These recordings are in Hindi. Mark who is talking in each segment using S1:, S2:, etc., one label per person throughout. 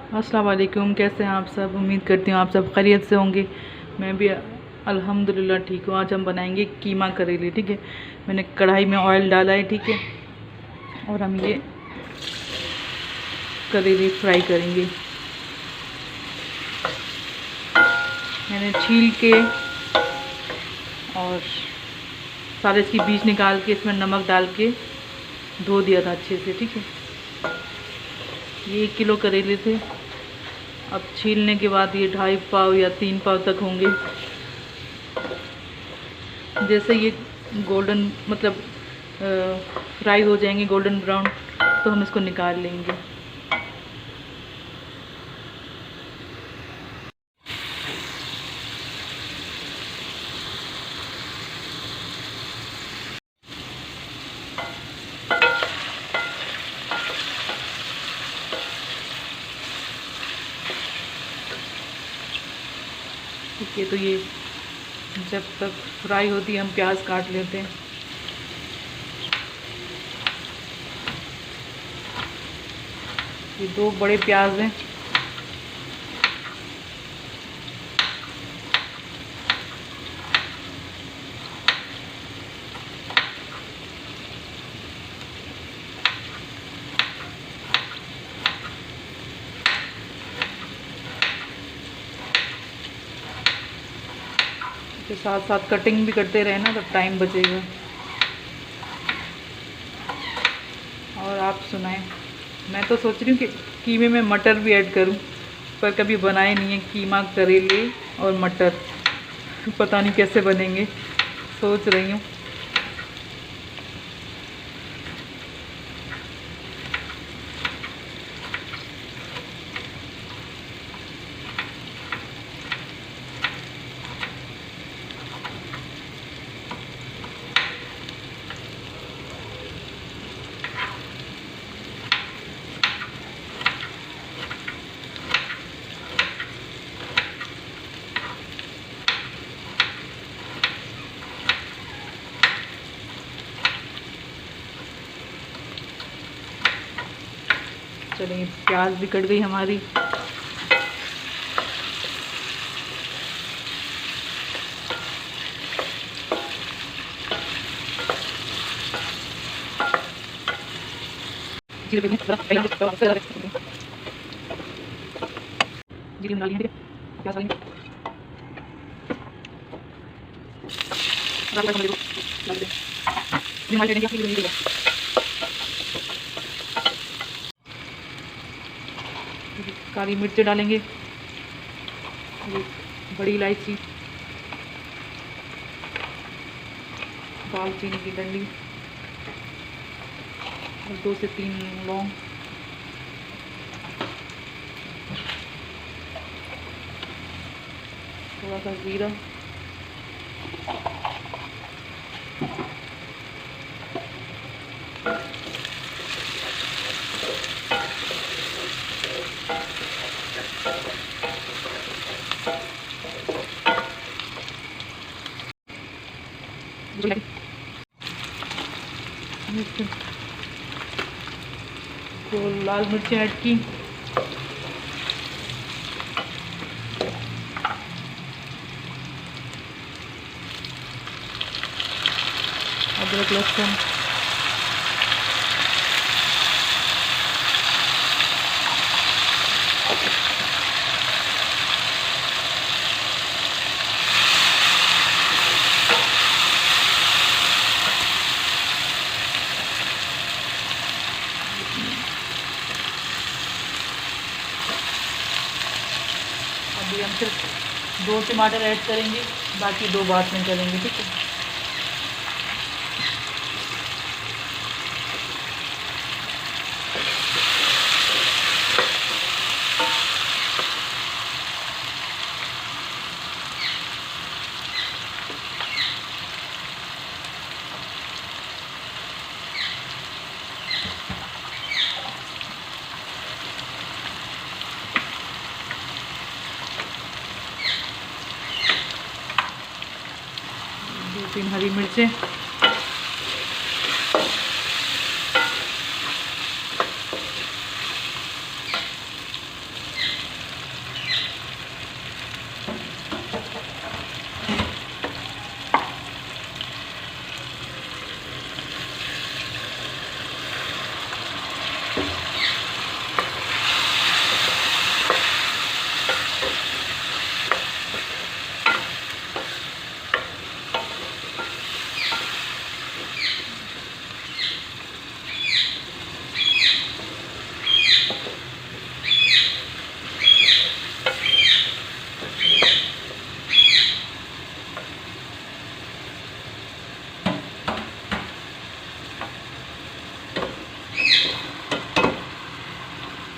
S1: अस्सलाम वालेकुम। कैसे हैं आप सब? उम्मीद करती हूँ आप सब खैरियत से होंगे। मैं भी अल्हम्दुलिल्लाह ठीक हूँ। आज हम बनाएंगे कीमा करेले। ठीक है, मैंने कढ़ाई में ऑयल डाला है। ठीक है, और हम ये करेले फ्राई करेंगे। मैंने छील के और सारे इसकी बीज निकाल के इसमें नमक डाल के धो दिया था अच्छे से। ठीक है, ये 1 किलो करेले थे। अब छीलने के बाद ये 2.5 पाव या 3 पाव तक होंगे। जैसे ये गोल्डन मतलब फ्राई हो जाएंगे गोल्डन ब्राउन, तो हम इसको निकाल लेंगे। ठीक है, तो ये जब तक फ्राई होती है हम प्याज काट लेते हैं। ये 2 बड़े प्याज हैं। के साथ साथ कटिंग भी करते रहे ना, तो टाइम बचेगा। और आप सुनाएं। मैं तो सोच रही हूँ कि कीमे में मटर भी ऐड करूँ, पर कभी बनाए नहीं है कीमा करेले और मटर। पता नहीं कैसे बनेंगे, सोच रही हूँ। चलिए, प्याज भी कट गई हमारी। जीरे भी डालिए। प्याज डालेंगे। काली मिर्च डालेंगे, बड़ी इलायची, दालचीनी की डंडी और 2 से 3 लौंग, थोड़ा सा जीरा, तो लाल मिर्चें ऐड की, अदरक लहसुन, अभी हम सिर्फ 2 टमाटर ऐड करेंगे, बाकी 2 बाद में करेंगे। ठीक है, दो 3 हरी मिर्चें,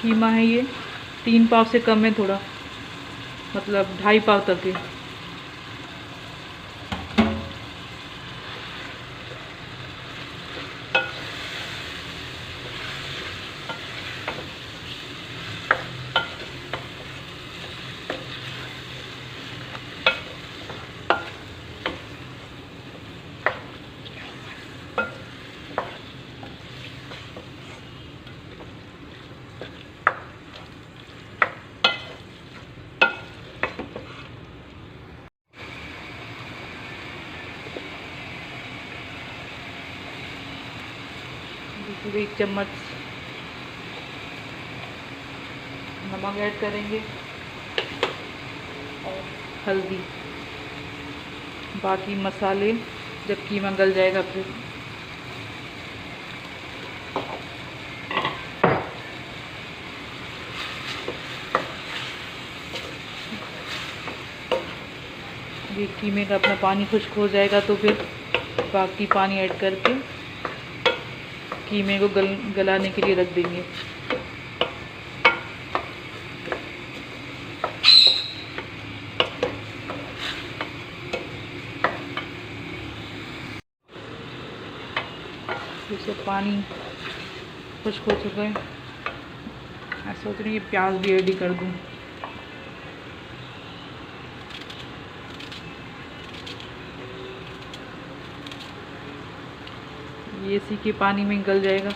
S1: कीमा है ये 3 पाव से कम है थोड़ा, मतलब 2.5 पाव तक है। फिर 1 चम्मच नमक ऐड करेंगे और हल्दी, बाकी मसाले जब कीमा गल जाएगा फिर। ये कीमे का अपना पानी खुश्क हो जाएगा तो फिर बाकी पानी ऐड करके कीमे को गलाने के लिए रख देंगे। जैसे पानी खुश्क हो चुका है, मैं सोच रही हूँ ये प्याज भी ऐड ही कर दूँ। ये इसी के पानी में गल जाएगा।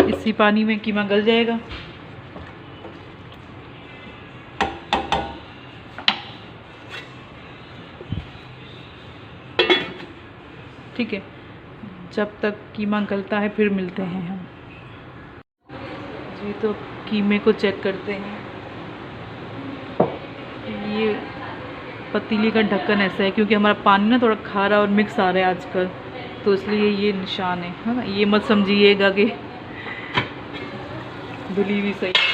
S1: इसी पानी में कीमा गल जाएगा। ठीक है, जब तक कीमा गलता है फिर मिलते हैं हम जी। तो कीमे को चेक करते हैं। ये पतीली का ढक्कन ऐसा है क्योंकि हमारा पानी ना थोड़ा खारा और मिक्स आ रहा है आजकल, तो इसलिए ये निशान है ना। ये मत समझिएगा कि धुली भी सही है।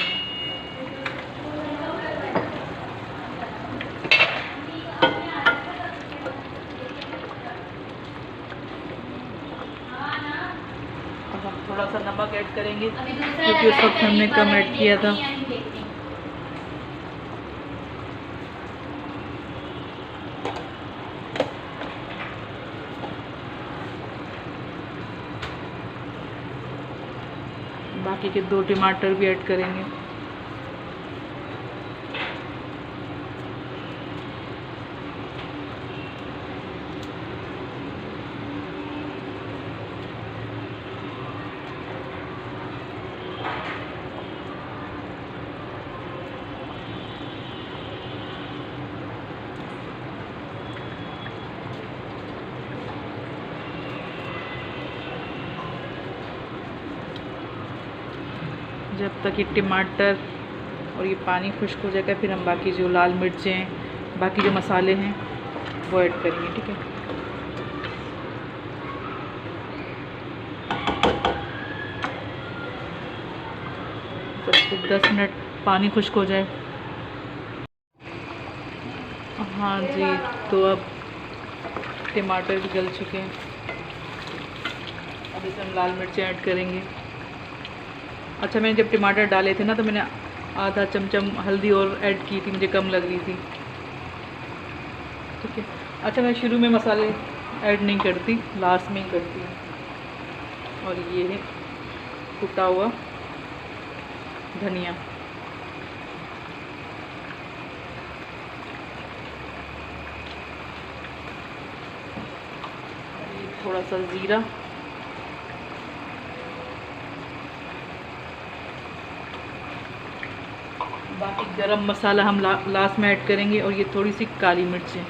S1: अब हम थोड़ा सा नमक ऐड करेंगे क्योंकि उस वक्त हमने कम ऐड किया था। बाकी के 2 टमाटर भी ऐड करेंगे। जब तक ये टमाटर और ये पानी खुश्क हो जाएगा फिर हम बाकी जो लाल मिर्चें, बाकी जो मसाले हैं वो ऐड करेंगे। ठीक है, तो 10 मिनट पानी खुश्क हो जाए। हाँ जी, तो अब टमाटर भी गल चुके हैं। अब इसमें हम लाल मिर्चें ऐड करेंगे। अच्छा, मैंने जब टमाटर डाले थे ना तो मैंने आधा चमचा हल्दी और ऐड की थी, मुझे कम लग रही थी। ठीक है, अच्छा मैं शुरू में मसाले ऐड नहीं करती, लास्ट में ही करती हूँ। और ये है कुटा हुआ धनिया। थोड़ा सा ज़ीरा, बाकी गरम मसाला हम लास्ट में ऐड करेंगे। और ये थोड़ी सी काली मिर्चें।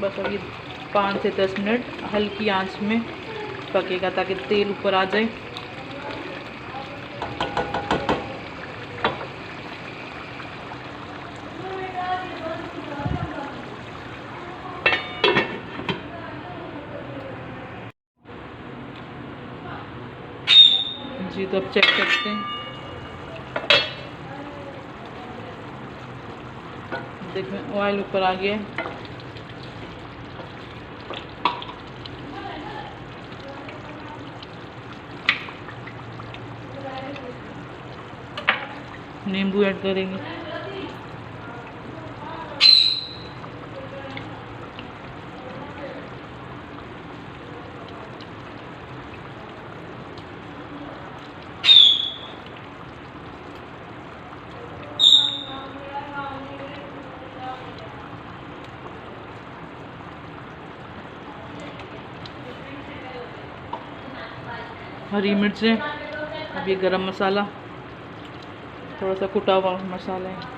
S1: बस अभी 5 से 10 मिनट हल्की आंच में पकेगा ताकि तेल ऊपर आ जाए। जी तो अब चेक करते हैं। देखें ऑयल ऊपर आ गया है। नींबू ऐड करेंगे। हरी मिर्चें, अब ये गरम मसाला, थोड़ा सा कुटा हुआ मसाला है।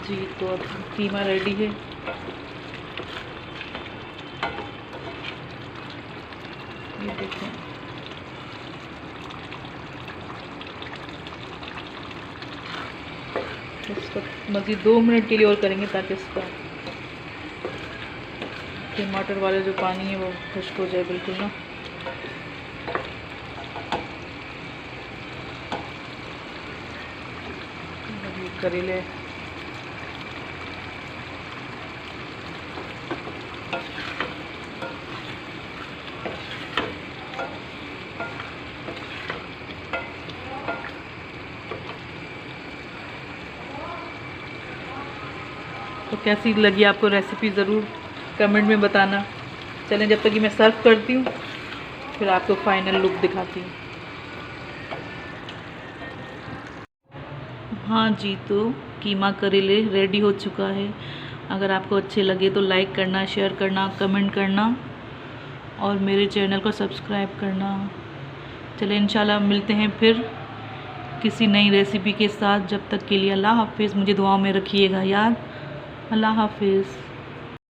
S1: जी तो अब कीमा रेडी है। ये देखें, इसको मज़ीद 2 मिनट के लिए और करेंगे ताकि इसका टमाटर वाले जो पानी है वो खुश्क हो जाए बिल्कुल ना। करेले तो कैसी लगी आपको रेसिपी, ज़रूर कमेंट में बताना। चलें जब तक कि मैं सर्व करती हूँ फिर आपको फाइनल लुक दिखाती हूँ। हाँ जी तो कीमा करेले रेडी हो चुका है। अगर आपको अच्छे लगे तो लाइक करना, शेयर करना, कमेंट करना और मेरे चैनल को सब्सक्राइब करना। चलें इंशाल्लाह मिलते हैं फिर किसी नई रेसिपी के साथ। जब तक के लिए अल्लाह हाफिज़। मुझे दुआओं में रखिएगा याद। अल्लाह हाफिज़।